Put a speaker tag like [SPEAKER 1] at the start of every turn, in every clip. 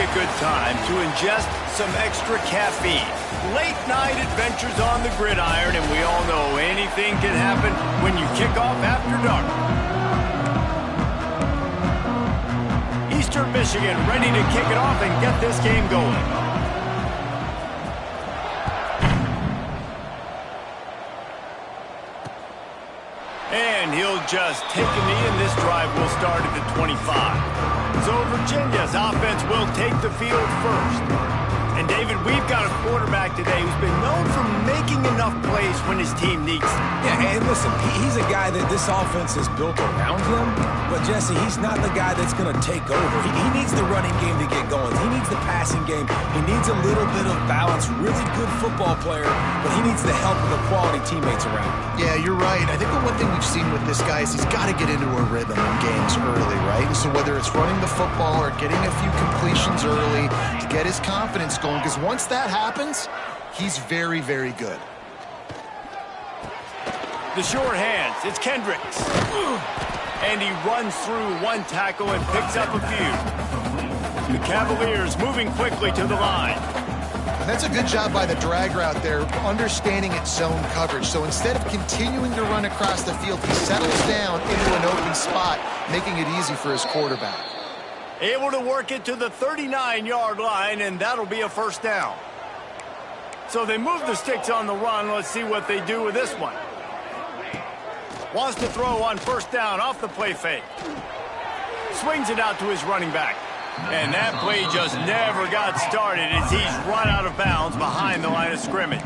[SPEAKER 1] a good time to ingest some extra caffeine. Late night adventures on the gridiron, and we all know anything can happen when you kick off after dark. Eastern Michigan ready to kick it off and get this game going. And he'll just take a knee, and this drive will start at the 25. So Virginia's offense will take the field first. And, David, we've got a quarterback today who's been known for making enough plays when his team needs them.
[SPEAKER 2] Yeah, and listen, he's a guy that this offense is built around him. But, Jesse, he's not the guy that's going to take over. He needs the running game to get going. He needs the passing game. He needs a little bit of balance. Really good football player, but he needs the help of the quality teammates around him.
[SPEAKER 3] Yeah, you're right. I think the one thing we've seen with this guy is he's got to get into a rhythm in games early, right? And so whether it's running the football or getting a few completions early to get his confidence going, because once that happens, he's very, very good.
[SPEAKER 1] The short hands, it's Kendricks. And he runs through one tackle and picks up a few. The Cavaliers moving quickly to the line.
[SPEAKER 3] And that's a good job by the drag route there, understanding its zone coverage. So instead of continuing to run across the field, he settles down into an open spot, making it easy for his quarterback.
[SPEAKER 1] Able to work it to the 39-yard line, and that'll be a first down. So they move the sticks on the run. Let's see what they do with this one. Wants to throw on first down off the play fake. Swings it out to his running back. And that play just never got started as he's run out of bounds behind the line of scrimmage.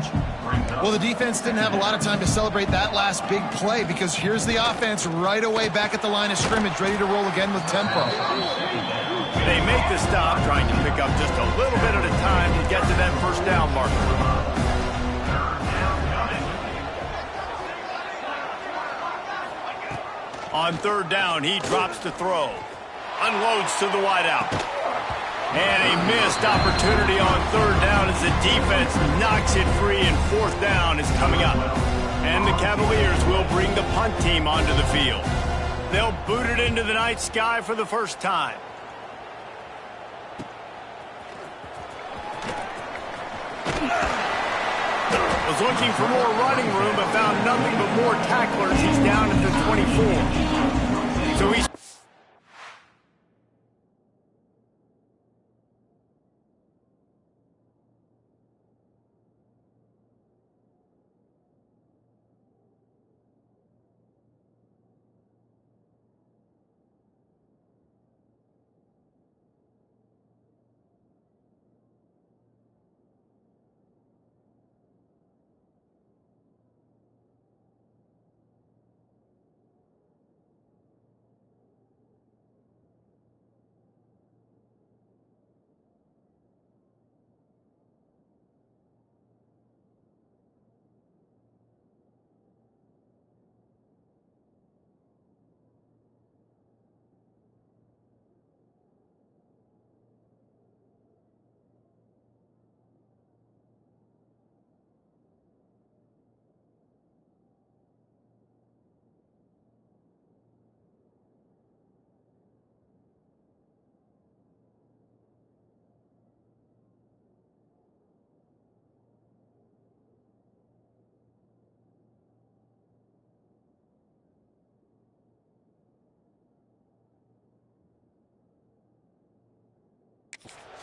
[SPEAKER 3] Well, the defense didn't have a lot of time to celebrate that last big play because here's the offense right away back at the line of scrimmage, ready to roll again with tempo.
[SPEAKER 1] They make the stop, trying to pick up just a little bit at a time to get to that first down marker. On third down, he drops to throw. Unloads to the wideout. And a missed opportunity on third down as the defense knocks it free, and fourth down is coming up. And the Cavaliers will bring the punt team onto the field. They'll boot it into the night sky for the first time. Was looking for more running room, but found nothing but more tacklers. He's down at the 24. So he's...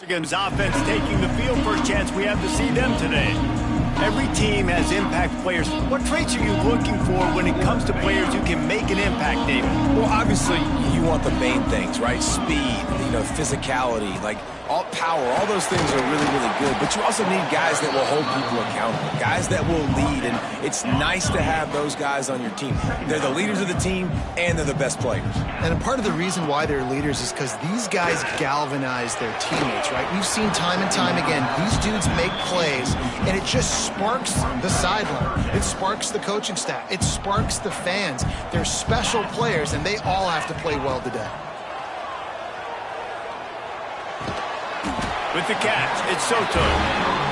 [SPEAKER 1] Michigan's offense taking the field. First chance we have to see them today. Every team has impact players. What traits are you looking for when it comes to players who can make an impact, David?
[SPEAKER 2] Well, obviously, you want the main things, right? Speed, physicality, like all power, all those things are really, really good. But you also need guys that will hold people accountable, guys that will lead. And it's nice to have those guys on your team. They're the leaders of the team, and they're the best players.
[SPEAKER 3] And a part of the reason why they're leaders is because these guys galvanize their teammates, right? We've seen time and time again, these dudes make plays, and it just sparks the sideline. It sparks the coaching staff. It sparks the fans. They're special players, and they all have to play well today.
[SPEAKER 1] With the catch, it's Soto.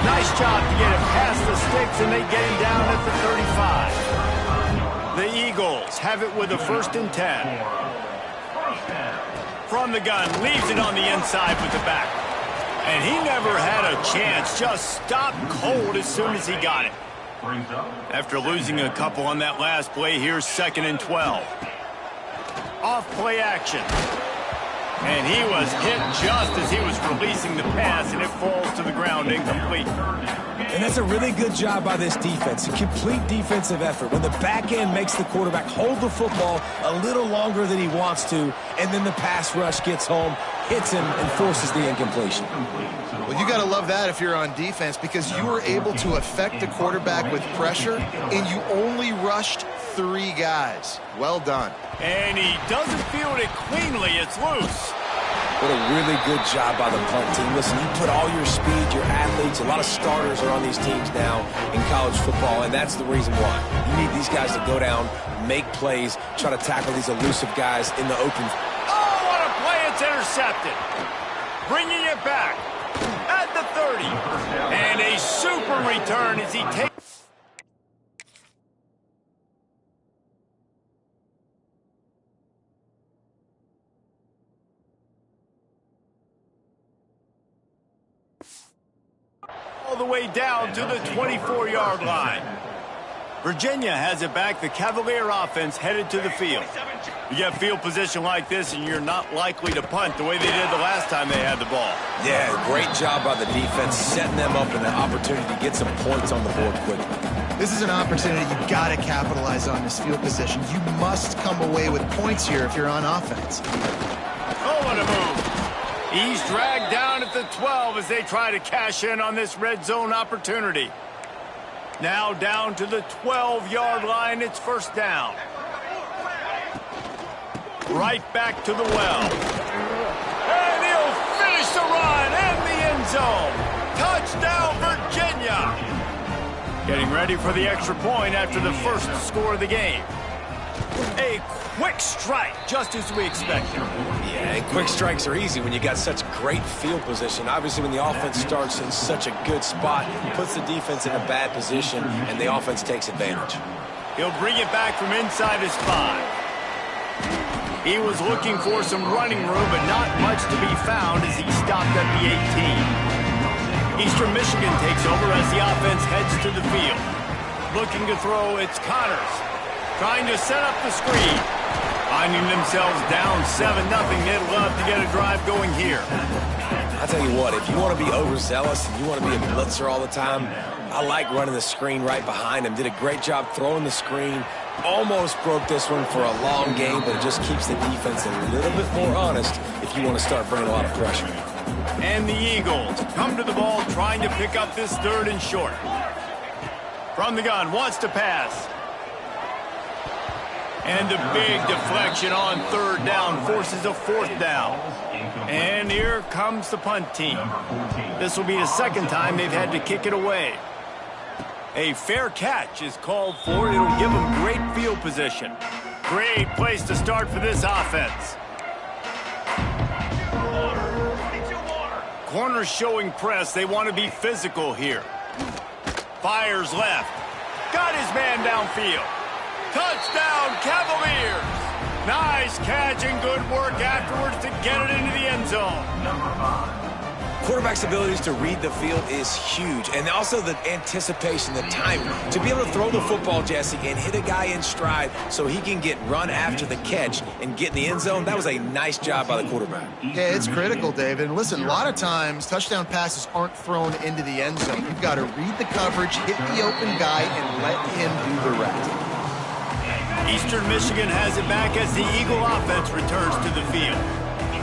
[SPEAKER 1] Nice job to get him past the sticks, and they get him down at the 35. The Eagles have it with a 1st and 10. From the gun, leaves it on the inside with the back. And he never had a chance. Just stopped cold as soon as he got it. After losing a couple on that last play, here's 2nd and 12. Off play action. And he was hit just as he was releasing the pass, and it falls to the ground incomplete.
[SPEAKER 2] And that's a really good job by this defense, a complete defensive effort. When the back end makes the quarterback hold the football a little longer than he wants to, and then the pass rush gets home, hits him, and forces the incompletion.
[SPEAKER 3] Well, you got to love that if you're on defense, because you were able to affect the quarterback with pressure, and you only rushed 3 guys. Well done.
[SPEAKER 1] And he doesn't field it cleanly. It's loose.
[SPEAKER 2] What a really good job by the punt team. Listen, you put all your speed, your athletes, a lot of starters are on these teams now in college football, and that's the reason why. You need these guys to go down, make plays, try to tackle these elusive guys in the open.
[SPEAKER 1] Oh, what a play. It's intercepted. Bringing it back at the 30. And a super return as he takes. All the way down to the 24-yard line. Virginia has it back. The Cavalier offense headed to the field. You get field position like this, and you're not likely to punt the way they did the last time they had the ball.
[SPEAKER 2] Yeah, great job by the defense, setting them up in an opportunity to get some points on the board quickly.
[SPEAKER 3] This is an opportunity you've got to capitalize on this field position. You must come away with points here if you're on offense.
[SPEAKER 1] Oh, what a move. He's dragged down at the 12 as they try to cash in on this red zone opportunity. Now down to the 12-yard line. It's 1st down. Right back to the well. And he'll finish the run in the end zone. Touchdown, Virginia. Getting ready for the extra point after the first score of the game. A quick strike, just as we expected.
[SPEAKER 2] Yeah, and quick strikes are easy when you got such great field position. Obviously, when the offense starts in such a good spot, puts the defense in a bad position, and the offense takes advantage.
[SPEAKER 1] He'll bring it back from inside his 5. He was looking for some running room, but not much to be found as he stopped at the 18. Eastern Michigan takes over as the offense heads to the field. Looking to throw, it's Connors. Trying to set up the screen. Finding themselves down 7-0. They'd love to get a drive going here.
[SPEAKER 2] I tell you what, if you want to be overzealous and you want to be a blitzer all the time, I like running the screen right behind him. Did a great job throwing the screen. Almost broke this one for a long game, but it just keeps the defense a little bit more honest if you want to start bringing a lot of pressure.
[SPEAKER 1] And the Eagles come to the ball trying to pick up this 3rd and short. From the gun, wants to pass. And the big deflection on 3rd down forces a 4th down. And here comes the punt team. This will be the 2nd time they've had to kick it away. A fair catch is called for. It'll give them great field position. Great place to start for this offense. Corners showing press. They want to be physical here. Fires left. Got his man downfield. Touchdown, Cavaliers! Nice catch and good work afterwards to get it into the end zone.
[SPEAKER 2] Quarterback's abilities to read the field is huge, and also the anticipation, the timing. To be able to throw the football, Jesse, and hit a guy in stride so he can get run after the catch and get in the end zone, that was a nice job by the quarterback.
[SPEAKER 3] Yeah, it's critical, David. And listen, a lot of times touchdown passes aren't thrown into the end zone. You've got to read the coverage, hit the open guy, and let him do the rest.
[SPEAKER 1] Eastern Michigan has it back as the Eagle offense returns to the field.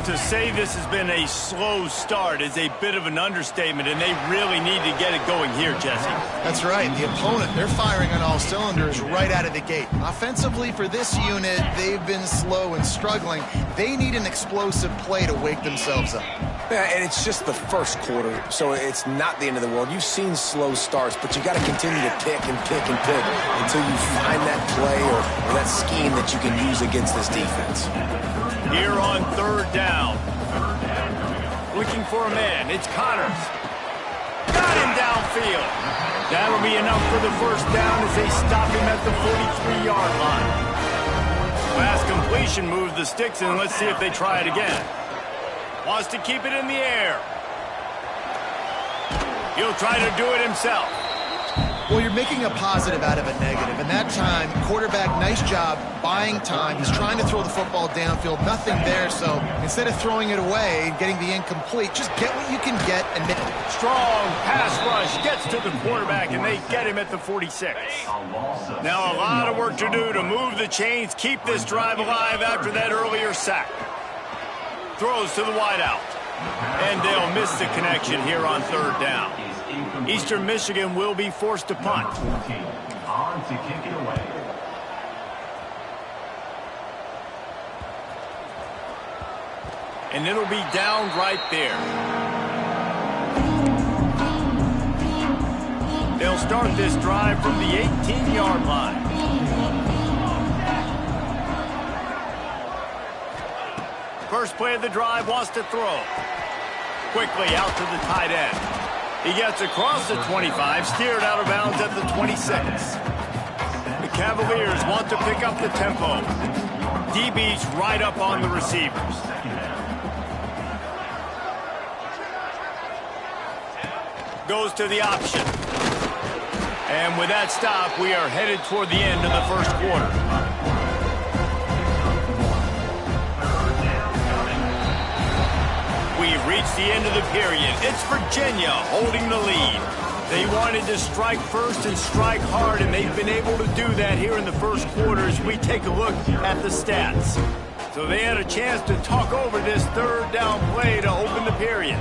[SPEAKER 1] To say this has been a slow start is a bit of an understatement, and they really need to get it going here, Jesse.
[SPEAKER 3] That's right. The opponent, they're firing on all cylinders right out of the gate. Offensively, for this unit, they've been slow and struggling. They need an explosive play to wake themselves up.
[SPEAKER 2] Yeah, and it's just the first quarter, so it's not the end of the world. You've seen slow starts, but you got to continue to pick and pick and pick until you find that play or that scheme that you can use against this defense.
[SPEAKER 1] Here on 3rd down. Looking for a man. It's Connors. Got him downfield. That'll be enough for the 1st down as they stop him at the 43-yard line. Last completion moves the sticks in. Let's see if they try it again. Wants to keep it in the air. He'll try to do it himself.
[SPEAKER 3] Well, you're making a positive out of a negative. And that time, quarterback, nice job buying time. He's trying to throw the football downfield. Nothing there, so instead of throwing it away and getting the incomplete, just get what you can get and make it.
[SPEAKER 1] Strong pass rush gets to the quarterback, and they get him at the 46. Now a lot of work to do to move the chains, keep this drive alive after that earlier sack. Throws to the wideout. And they'll miss the connection here on third down. Eastern Michigan will be forced to punt.
[SPEAKER 4] On to kick it away.
[SPEAKER 1] And it'll be down right there. They'll start this drive from the 18-yard line. First play of the drive, wants to throw. Quickly out to the tight end. He gets across the 25, steered out of bounds at the 26. The Cavaliers want to pick up the tempo. DB's right up on the receivers. Goes to the option. And with that stop, we are headed toward the end of the first quarter. We've reached the end of the period. It's Virginia holding the lead. They wanted to strike first and strike hard, and they've been able to do that here in the first quarter as we take a look at the stats. So they had a chance to talk over this third down play to open the period.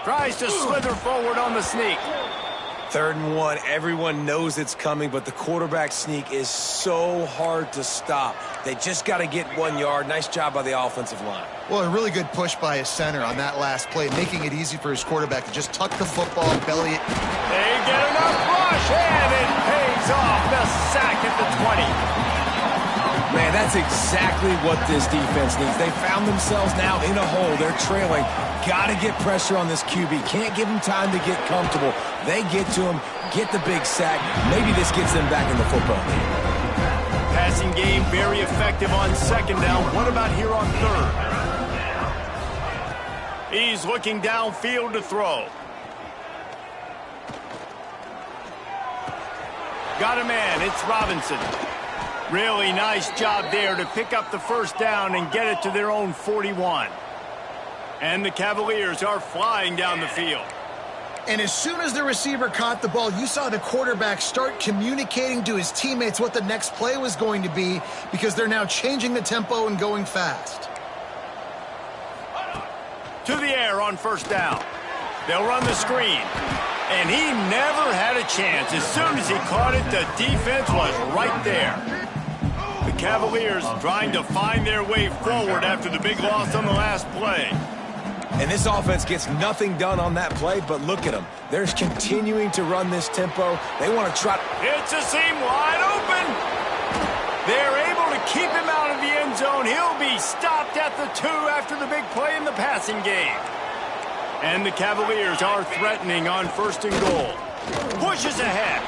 [SPEAKER 1] Tries to slither forward on the sneak.
[SPEAKER 2] 3rd and 1, everyone knows it's coming, but the quarterback sneak is so hard to stop. They just got to get 1 yard. Nice job by the offensive line.
[SPEAKER 3] Well, a really good push by his center on that last play, making it easy for his quarterback to just tuck the football, belly it.
[SPEAKER 1] They get enough rush, and it pays off. The sack at the 20.
[SPEAKER 2] Man, that's exactly what this defense needs. They found themselves now in a hole. They're trailing. Got to get pressure on this QB. Can't give him time to get comfortable. They get to him, get the big sack. Maybe this gets them back in the football game.
[SPEAKER 1] Passing game very effective on 2nd down. What about here on 3rd? He's looking downfield to throw. Got a man. It's Robinson. Really nice job there to pick up the first down and get it to their own 41. And the Cavaliers are flying down the field.
[SPEAKER 3] And as soon as the receiver caught the ball, you saw the quarterback start communicating to his teammates what the next play was going to be, because they're now changing the tempo and going fast.
[SPEAKER 1] To the air on 1st down. They'll run the screen. And he never had a chance. As soon as he caught it, the defense was right there. The Cavaliers trying to find their way forward after the big loss on the last play.
[SPEAKER 2] And this offense gets nothing done on that play, but look at them. They're continuing to run this tempo. They want to try.
[SPEAKER 1] It's a seam wide open. They're able to keep him out of the end zone. He'll be stopped at the 2 after the big play in the passing game. And the Cavaliers are threatening on 1st and goal. Pushes ahead.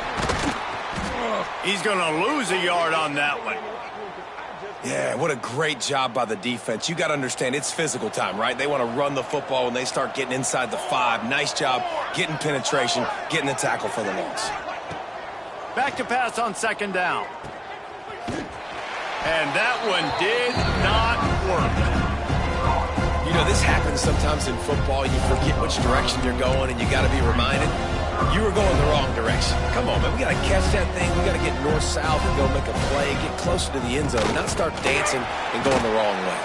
[SPEAKER 1] He's going to lose a yard on that one.
[SPEAKER 2] Yeah, what a great job by the defense. You got to understand, it's physical time, right? They want to run the football when they start getting inside the 5. Nice job getting penetration, getting the tackle for the loss.
[SPEAKER 1] Back to pass on 2nd down. And that one did not work.
[SPEAKER 2] You know, this happens sometimes in football. You forget which direction you're going, and you got to be reminded. You were going the wrong direction. Come on, man. We got to catch that thing. We got to get north-south and go make a play, get closer to the end zone, not start dancing and going the wrong way.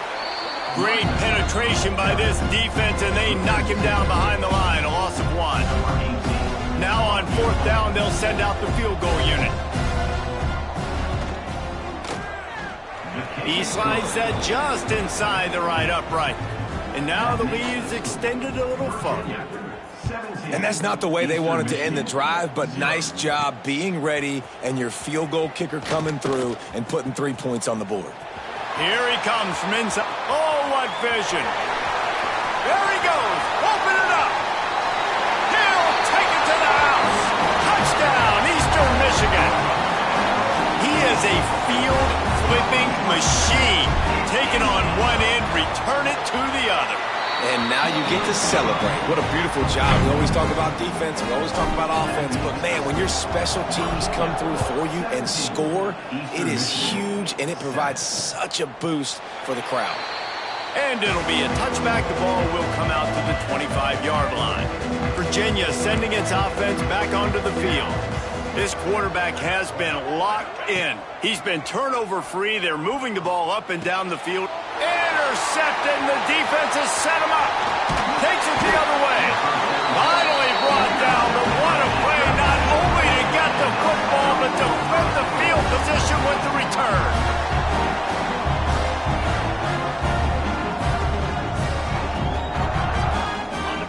[SPEAKER 1] Great penetration by this defense, and they knock him down behind the line, a loss of 1. Now on 4th down, they'll send out the field goal unit. He slides that just inside the right upright. And now the lead is extended a little further.
[SPEAKER 2] And that's not the way they wanted to end the drive, but nice job being ready and your field goal kicker coming through and putting 3 points on the board.
[SPEAKER 1] Here he comes from inside. Oh, what vision. There he goes. Open it up. He'll take it to the house. Touchdown, Eastern Michigan. He is a field-flipping machine. Take it on one end, return it to the other.
[SPEAKER 2] And now you get to celebrate. What a beautiful job. We always talk about defense. We always talk about offense. But, man, when your special teams come through for you and score, it is huge, and it provides such a boost for the crowd.
[SPEAKER 1] And it'll be a touchback. The ball will come out to the 25-yard line. Virginia sending its offense back onto the field. This quarterback has been locked in. He's been turnover-free. They're moving the ball up and down the field. Intercepted, and the defense has set him up. Takes it the other way. Finally brought down, but what a play, not only to get the football, but to flip the field position with the return.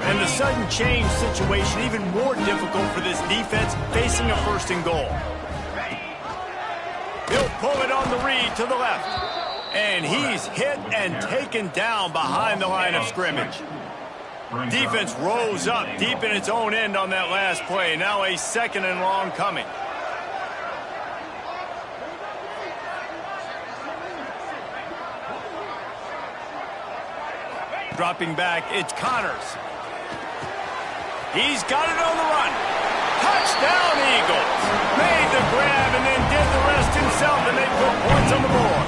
[SPEAKER 1] And the sudden change situation even more difficult for this defense facing a first and goal. He'll pull it on the read to the left. And he's hit and taken down behind the line of scrimmage. Defense rose up deep in its own end on that last play. Now a second and long coming. Dropping back, it's Connors. He's got it on the run. Touchdown, Eagles. Made the grab and then did the rest himself, and they put points on the board.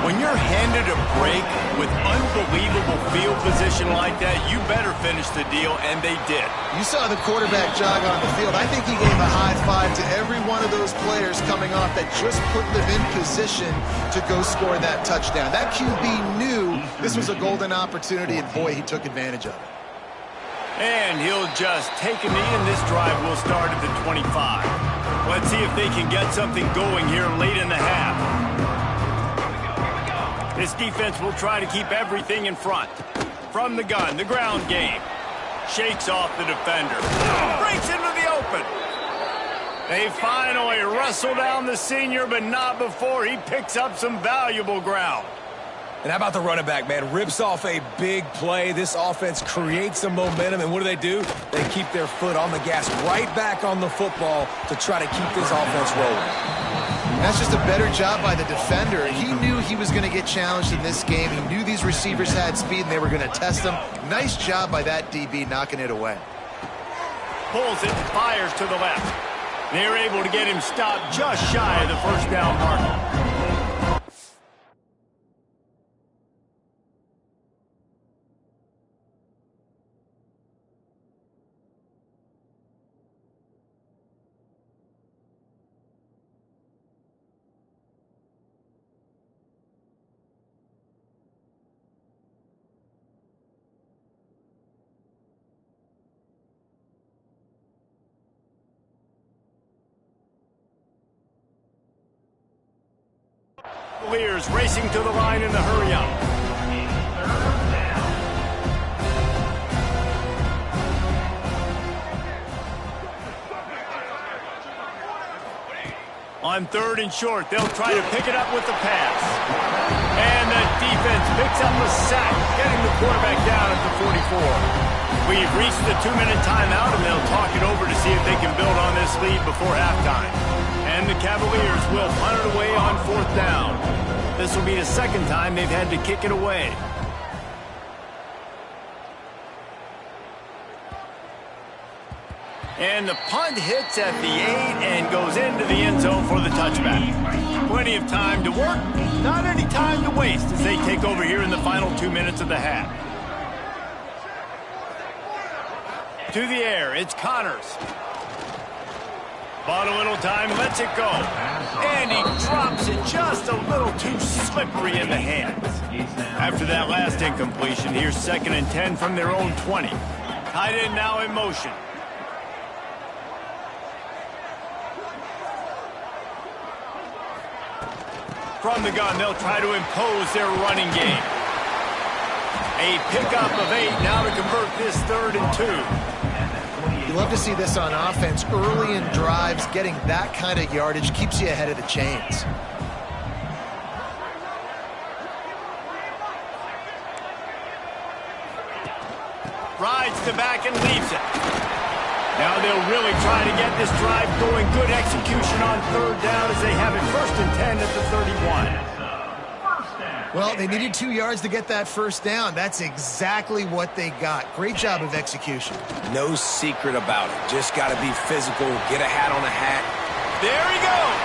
[SPEAKER 1] When you're handed a break with unbelievable field position like that, you better finish the deal, and they did.
[SPEAKER 3] You saw the quarterback jog on the field. I think he gave a high five to every one of those players coming off that just put them in position to go score that touchdown. That QB knew this was a golden opportunity, and boy, he took advantage of it.
[SPEAKER 1] And he'll just take a knee, and this drive will start at the 25. Let's see if they can get something going here late in the half. This defense will try to keep everything in front. From the gun, the ground game. Shakes off the defender. Breaks into the open. They finally wrestle down the senior, but not before he picks up some valuable ground.
[SPEAKER 2] And how about the running back, man? Rips off a big play. This offense creates some momentum, and what do? They keep their foot on the gas, right back on the football to try to keep this offense rolling.
[SPEAKER 3] That's just a better job by the defender. He knew he was going to get challenged in this game. He knew these receivers had speed, and they were going to test him. Nice job by that DB knocking it away.
[SPEAKER 1] Pulls it and fires to the left. They're able to get him stopped just shy of the first down mark. Cavaliers racing to the line in the hurry-up. On third and short, they'll try to pick it up with the pass. And the defense picks up a sack, getting the quarterback down at the 44. We've reached the 2-minute timeout, and they'll talk it over to see if they can build on this lead before halftime. And the Cavaliers will punt it away on fourth down. This will be the second time they've had to kick it away. And the punt hits at the 8 and goes into the end zone for the touchback. Plenty of time to work, not any time to waste as they take over here in the final 2 minutes of the half. To the air, it's Connors. Bought a little time, lets it go. And he drops it just a little too slippery in the hands. After that last incompletion, here's 2nd and 10 from their own 20. Tight end now in motion. From the gun, they'll try to impose their running game. A pickup of 8 now to convert this 3rd and 2.
[SPEAKER 3] You love to see this on offense. Early in drives, getting that kind of yardage keeps you ahead of the chains.
[SPEAKER 1] Rides the back and leaves it. Now they'll really try to get this drive going. Good execution on 3rd down as they have it 1st and 10 at the 31.
[SPEAKER 3] Well, they needed 2 yards to get that first down. That's exactly what they got. Great job of execution.
[SPEAKER 2] No secret about it. Just got to be physical, get a hat on a hat.
[SPEAKER 1] There he goes.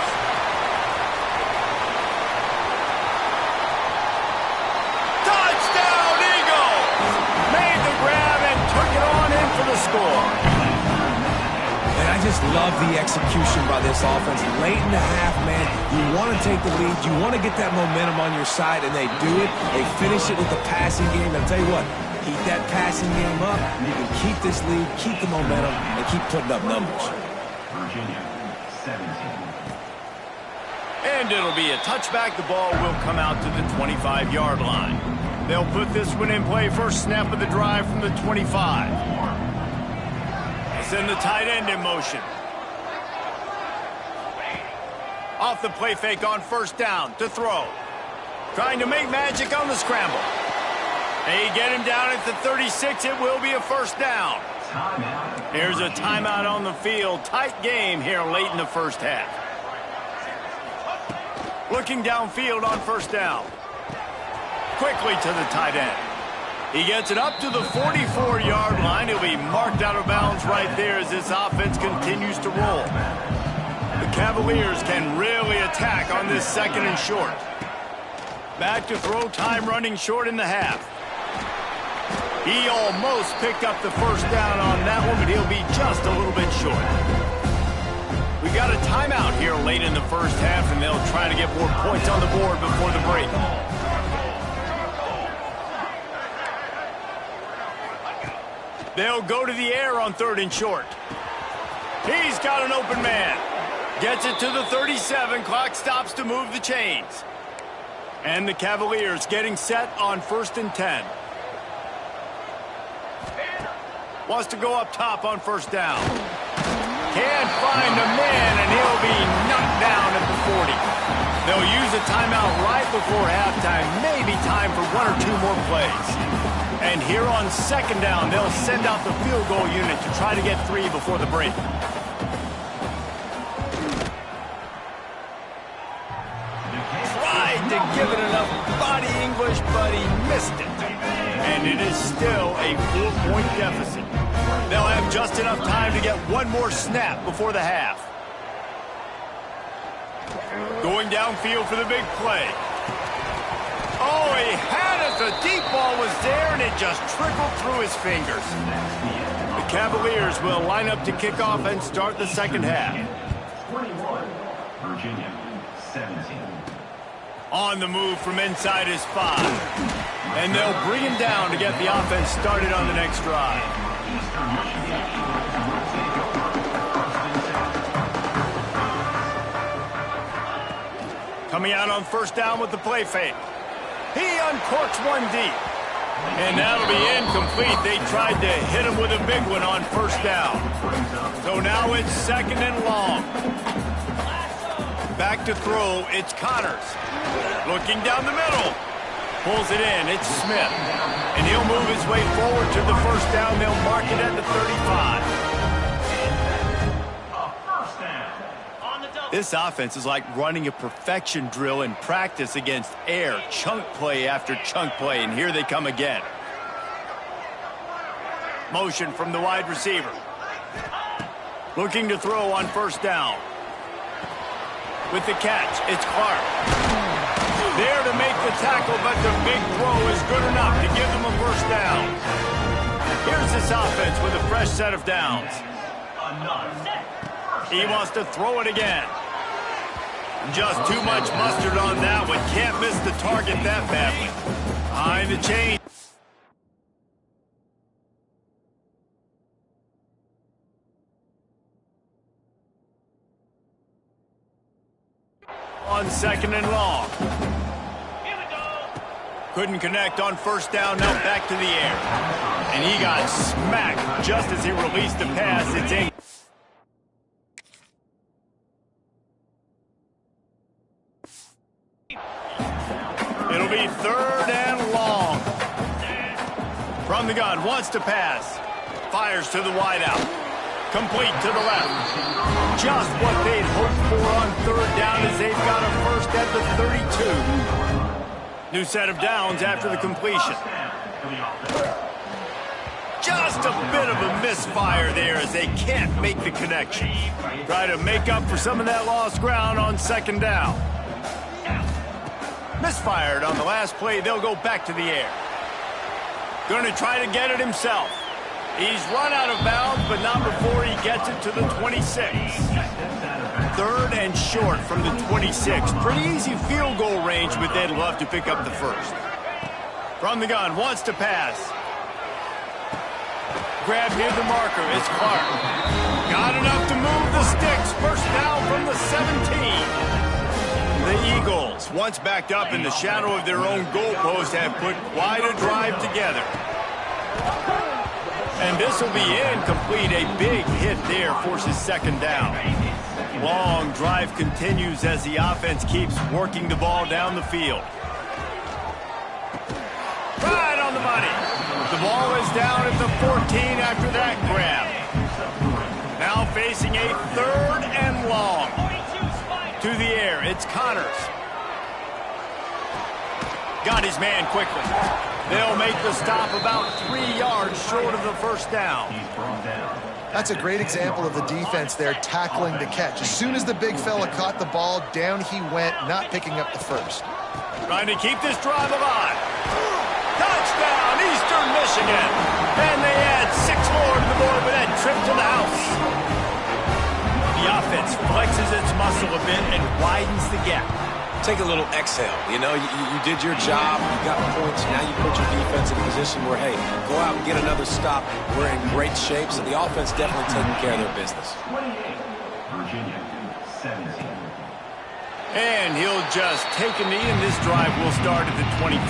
[SPEAKER 1] Touchdown, Eagles! Made the grab and took it on in for the score.
[SPEAKER 2] And I just love the execution by this offense. Late in the half, man, you want to take the lead. You want to get that momentum on your side, and they do it. They finish it with the passing game. And I'll tell you what, keep that passing game up. You can keep this lead, keep the momentum, and keep putting up numbers.
[SPEAKER 4] Virginia, 17.
[SPEAKER 1] And it'll be a touchback. The ball will come out to the 25-yard line. They'll put this one in play. First snap of the drive from the 25. Send the tight end in motion. Off the play fake on first down to throw. Trying to make magic on the scramble. They get him down at the 36. It will be a first down. Here's a timeout on the field. Tight game here late in the first half. Looking downfield on first down. Quickly to the tight end. He gets it up to the 44-yard line. He'll be marked out of bounds right there as this offense continues to roll. The Cavaliers can really attack on this second and short. Back to throw, time running short in the half. He almost picked up the first down on that one, but he'll be just a little bit short. We got a timeout here late in the first half, and they'll try to get more points on the board before the break. They'll go to the air on third and short. He's got an open man. Gets it to the 37. Clock stops to move the chains. And the Cavaliers getting set on first and 10. Wants to go up top on first down. Can't find a man, and he'll be knocked down at the 40. They'll use a timeout right before halftime. Maybe time for one or two more plays. And here on second down, they'll send out the field goal unit to try to get 3 before the break. Tried to give it enough body English, but he missed it. And it is still a 4-point deficit. They'll have just enough time to get one more snap before the half. Going downfield for the big play. Oh, he had it. The deep ball was there, and it just trickled through his fingers. The Cavaliers will line up to kick off and start the second half.
[SPEAKER 4] 21, Virginia, 17.
[SPEAKER 1] On the move from inside his 5. And they'll bring him down to get the offense started on the next drive. Coming out on first down with the play fake. He uncorks one deep. And that'll be incomplete. They tried to hit him with a big one on first down. So now it's second and long. Back to throw, it's Connors. Looking down the middle. Pulls it in, it's Smith. And he'll move his way forward to the first down. They'll mark it at the 35. This offense is like running a perfection drill in practice against air. Chunk play after chunk play, and here they come again. Motion from the wide receiver. Looking to throw on first down. With the catch, it's Clark. There to make the tackle, but the big throw is good enough to give them a first down. Here's this offense with a fresh set of downs. He wants to throw it again. Just too much mustard on that one. Can't miss the target that badly. Behind the chain. On second and long. Couldn't connect on first down, now back to the air. And he got smacked just as he released the pass. It's in. It'll be third and long. From the gun, wants to pass. Fires to the wideout. Complete to the left. Just what they'd hoped for on third down as they've got a first at the 32. New set of downs after the completion. Just a bit of a misfire there as they can't make the connection. Try to make up for some of that lost ground on second down. Misfired on the last play. They'll go back to the air. Going to try to get it himself. He's run out of bounds, but not before he gets it to the 26. Third and short from the 26. Pretty easy field goal range, but they'd love to pick up the first. From the gun, wants to pass. Grab near the marker is Clark. Got enough to move the sticks. First down from the 17. The Eagles, once backed up in the shadow of their own goalpost, have put quite a drive together. And this will be incomplete. A big hit there forces second down. Long drive continues as the offense keeps working the ball down the field. Right on the money. The ball is down at the 14 after that grab. Now facing a third and long. To the air, it's Connors. Got his man quickly. They'll make the stop about 3 yards short of the first down.
[SPEAKER 3] That's a great example of the defense there tackling the catch. As soon as the big fella caught the ball, down he went, not picking up the first.
[SPEAKER 1] Trying to keep this drive alive. Touchdown, Eastern Michigan. And they add 6 more to the board with that trip to the house. The offense flexes its muscle a bit and widens the gap.
[SPEAKER 2] Take a little exhale. You know, you did your job. You got points. Now you put your defense in a position where, hey, go out and get another stop. We're in great shape, so the offense definitely taking care of their business.
[SPEAKER 4] 28, Virginia, 17.
[SPEAKER 1] And he'll just take a knee, and this drive will start at the 25.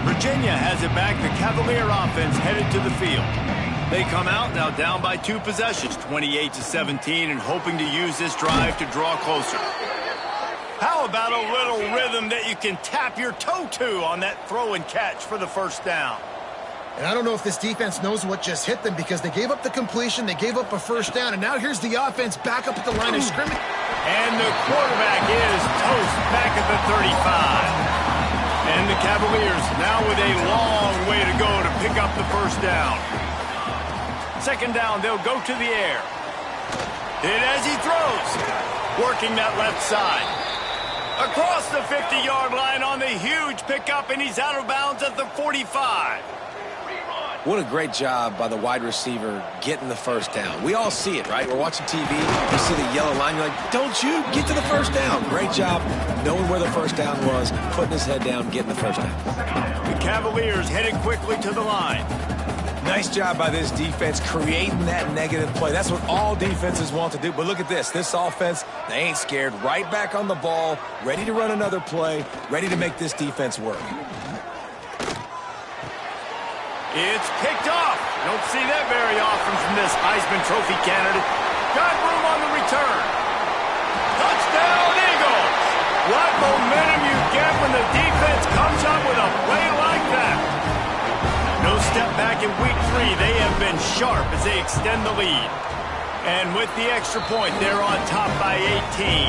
[SPEAKER 1] Virginia has it back. The Cavalier offense headed to the field. They come out now down by 2 possessions, 28-17, and hoping to use this drive to draw closer. How about a little rhythm that you can tap your toe to on that throw and catch for the first down?
[SPEAKER 3] And I don't know if this defense knows what just hit them because they gave up the completion, they gave up a first down, and now here's the offense back up at the line of scrimmage.
[SPEAKER 1] And the quarterback is toast back at the 35. And the Cavaliers now with a long way to go to pick up the first down. Second down, they'll go to the air. Hit as he throws. Working that left side. Across the 50-yard line on the huge pickup, and he's out of bounds at the 45.
[SPEAKER 2] What a great job by the wide receiver getting the first down. We all see it, right? We're watching TV. You see the yellow line. You're like, don't you get to the first down. Great job knowing where the first down was, putting his head down, getting the first down.
[SPEAKER 1] The Cavaliers headed quickly to the line.
[SPEAKER 2] Nice job by this defense creating that negative play. That's what all defenses want to do. But look at this. This offense, they ain't scared. Right back on the ball, ready to run another play, ready to make this defense work.
[SPEAKER 1] It's picked off. Don't see that very often from this Heisman Trophy candidate. Got room on the return. Touchdown, Eagles. What momentum you get when the defense comes up with a play like that. No step back in week 3. They have been sharp as they extend the lead. And with the extra point, they're on top by 18.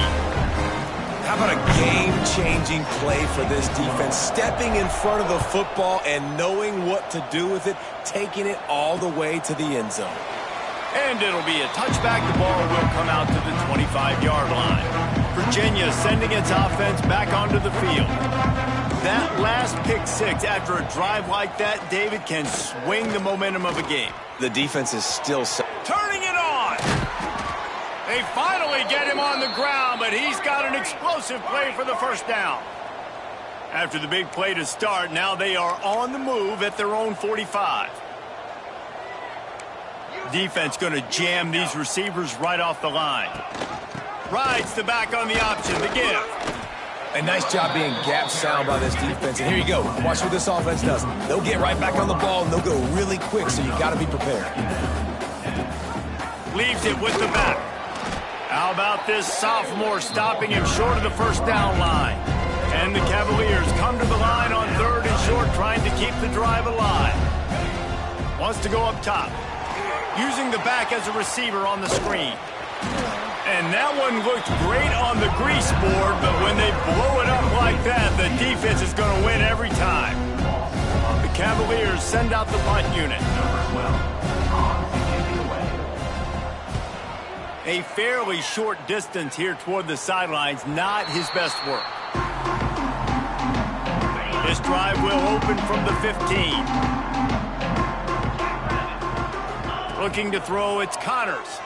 [SPEAKER 2] How about a game-changing play for this defense? Stepping in front of the football and knowing what to do with it, taking it all the way to the end zone.
[SPEAKER 1] And it'll be a touchback. The ball will come out to the 25-yard line. Virginia sending its offense back onto the field. That last pick 6 after a drive like that, David, can swing the momentum of a game.
[SPEAKER 2] The defense is still
[SPEAKER 1] turning it on. They finally get him on the ground, but he's got an explosive play for the first down. After the big play to start, now they are on the move at their own 45. Defense going to jam these receivers right off the line. Rides the back on the option, the give.
[SPEAKER 2] A nice job being gap sound by this defense. And here you go. Watch what this offense does. They'll get right back on the ball, and they'll go really quick, so you got to be prepared.
[SPEAKER 1] Leaves it with the back. How about this sophomore stopping him short of the first down line? And the Cavaliers come to the line on 3rd and short, trying to keep the drive alive. Wants to go up top. Using the back as a receiver on the screen. And that one looked great on the grease board, but when they blow it up like that, the defense is going to win every time. The Cavaliers send out the punt unit. A fairly short distance here toward the sidelines, not his best work. This drive will open from the 15. Looking to throw, it's Connors.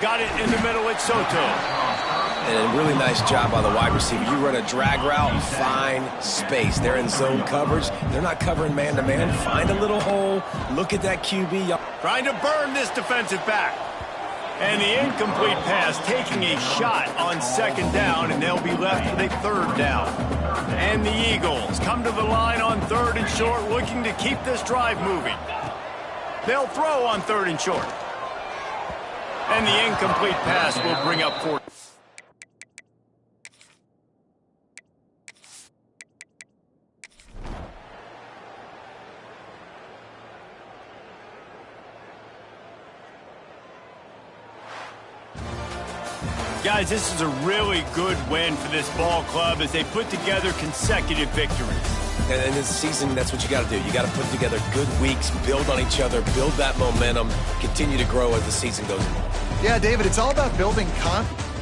[SPEAKER 1] Got it in the middle, it's Soto.
[SPEAKER 2] And a really nice job by the wide receiver. You run a drag route, find space. They're in zone coverage. They're not covering man-to-man. Find a little hole. Look at that QB.
[SPEAKER 1] Trying to burn this defensive back. And the incomplete pass taking a shot on second down, and they'll be left with a third down. And the Eagles come to the line on third and short, looking to keep this drive moving. They'll throw on third and short. And the incomplete pass will bring up fourth. Guys, this is a really good win for this ball club as they put together consecutive victories.
[SPEAKER 2] And in this season, that's what you got to do. You got to put together good weeks, build on each other, build that momentum, continue to grow as the season goes on.
[SPEAKER 3] Yeah, David, it's all about building confidence.